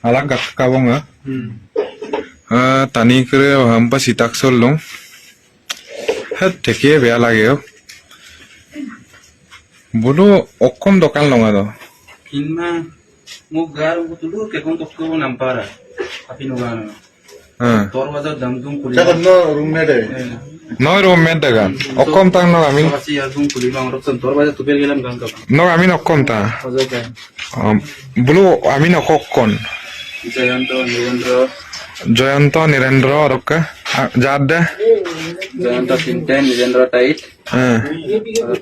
Alak gak kabong ya? Tani kere hampa sitak solong. Het teki bea lagi yo. Bulu okom dokan long ado. Kinma mugar dulu ke kontok ko nampara. Tapi nugano. Torwaza damdum kuli. Cakap no roommate. No roommate dagan. Okom tang no amin. Kasi album kuli bang roksan torwaza tupel gelam gangka. No amin okom ta. Ozo ka. Bulu amin okokon. Jayanto Nirendra Roka Jada Jayanto Tinten Nirendra Tait.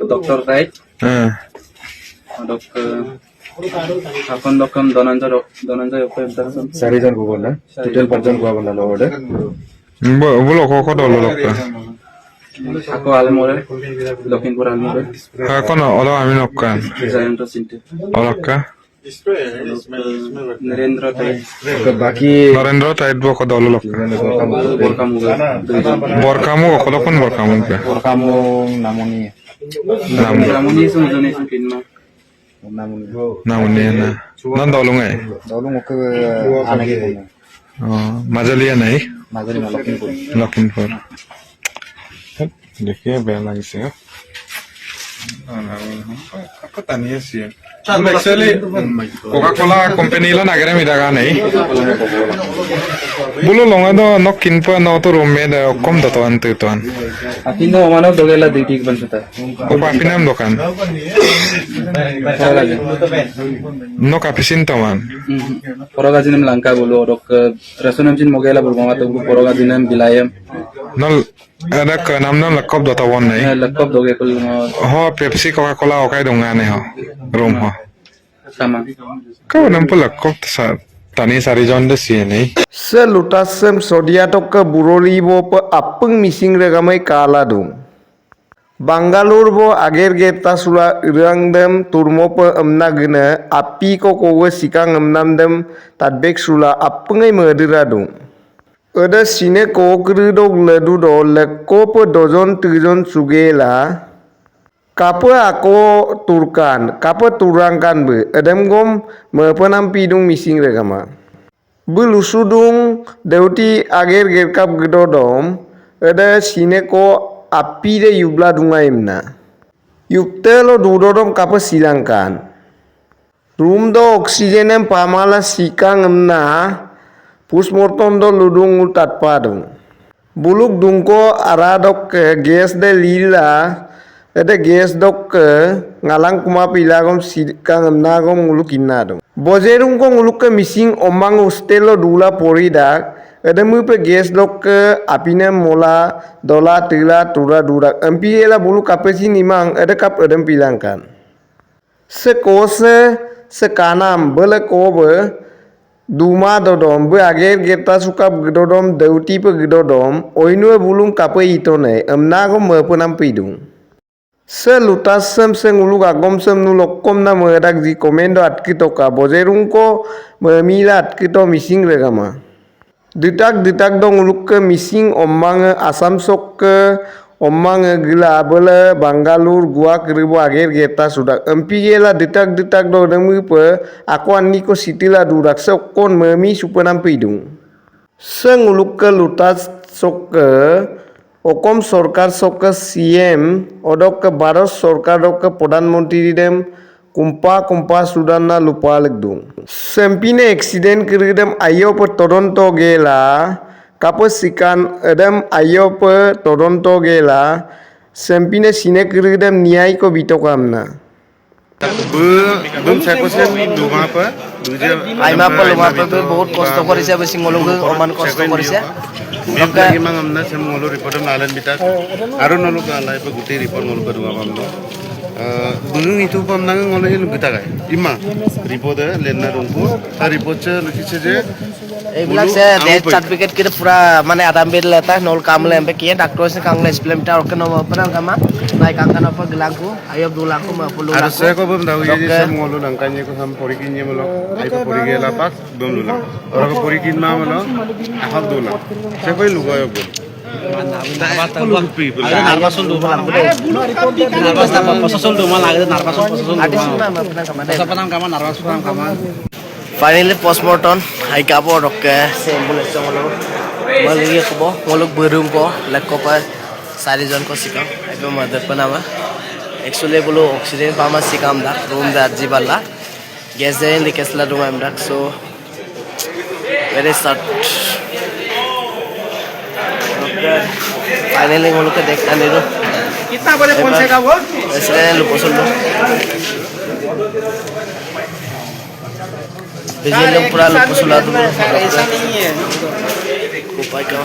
Doktor Tait. Dok Dokam Donanja apa yang Sarijan ko bola. Total person ko bola lo order. Bulu koko dolo lokka. Aku Almore Lokhinpur Almore. Ako no olo amin okkan. Jayanto Tinten. Olokka. Nirendra Tait. Baki Narendra Tait boko dolo lokka. Borkamu. Borkamu okolo pun borkamu ke. kamu namuni. Namuni sun donation kinma. Namuni na. Nan dolo ngai. Dulu mau ke anak itu. Majalia nai. Magari malakin pun. Lakhimpur. देखिए बैल लगी से apa tanya sih actually Coca-Cola company lo nagare midaga nei bulu longa do nok kinpa no to roommate kom do ton tu ton Akin no mano dogela duty ban sata. o papinam dokan no kapisin toman Poroga jinem langka bulu dok rasonam jin mogela bulu mama to poroga jinem bilayam. nol ada ke nam lakop do tawon nei Laptop doge kul ho Pepsi Coca-Cola okai donga ne ho room ho sama. kau nampu lakop sa tani sari jon de si nei Selutasem sodiatok ke buroribo pe apeng mising regamai kala dung. Bangalore bo ager geta sula irangdem turmo pe emna gena api ko kowe sikang emnamdem tadbek sula apengai medira dung. Ada sine ko kridog ledu do lekko pe dojon tijon sugela. Kapa ako turkan, kapa turangkan be, edem gom mepenam pidung mising regama. Belusudung deuti ager gerkap gedodom, eda sine ko api de yubla dungaimna. Yuptelo dudodom kapa silangkan. Room do oksigenem pamala sikang emna, pusmortom do ludung utat padung. Buluk dungko aradok gas de lila, ede gas dok ngalang kuma pilagom sikang emna gom nguluk inadong. Bojerung ko nguluk ke mising omang ustelo dula poridak, ede mupe gas dok apine mola dola tila tura durak. Empiela buluk kapesi nimang ede kap edem pilangkan. Sekose sekanam bele kobe duma dodom be ager geta sukap gedodom deuti pe gedodom oinue bulung kape itone emna gom mepenam pidung. Selutasem senguluk agom sem nulokom na merak di komendo atkito ka bojerung ko memila atkito mising regama. Ditak dong uluk ke mising omang asam sok ke omang gila bele Bangalore gua keribu ager geta sudah empi gela ditak do demi pe aku ani ko sitila durak sokon memi supenam pidung. Senguluk ke lutas sok ke Okom Sorkar sok ke CM odok ke Bharat Sorkar dok ke Pradhanmantri dem kumpa sudana lupa legdung. Sempine accident kiridem ayo per Toronto gela kapasikan edem ayo per Toronto gela sempine sine kiridem niai ko bitokamna. bum sakosen duma pa Aima pelumah tu बहुत कष्ट करिছে বেশি ngolong oman কষ্ট করিছে Kita imang amna sem ngolo report nalan bitak. Aru nolu kalai pe guti report ngolo kedua amno. Bunung itu pam nang ngolo hilu bitak ay. Ima report lenna rungku. Ta report che lukhi che je এইবিলাক সে death certificate কিরে পুরা মানে আদাম বেল লেতা নল কামলে এমপে কিয়ে ডাক্তার সে কাংলে স্প্লেমটা ওকে নম পরাং কামা নাই কাংকান অপ গলাংকু আয়ব দুলাংকু মাপুলু aru saya ko bum dawi je sem ngolo nangkanye ko sam porikin ye molo. Ai ko porige la pak bum lula. Ora ko porikin ma molo ahak dula. Se koi lugoyo bul. Narbason duma narbason duma lagi narbason duma. Sa panam kama narbason kama. Finally postmortem hai ka bo rok ke se ambulance chong lo malgi ko molok berum ko lekko pa 4 jon ko sikam ebe mother pa nama actually bolo oxygen pama sikam da room da arji balla gas jain likesla room am dak so very sad finally molok ke dekta nilo कितना बड़े कौन से का वो ऐसे लो पोसल लो बिजली लोग पूरा लोग पोसला दो ऐसा नहीं है उपाय क्या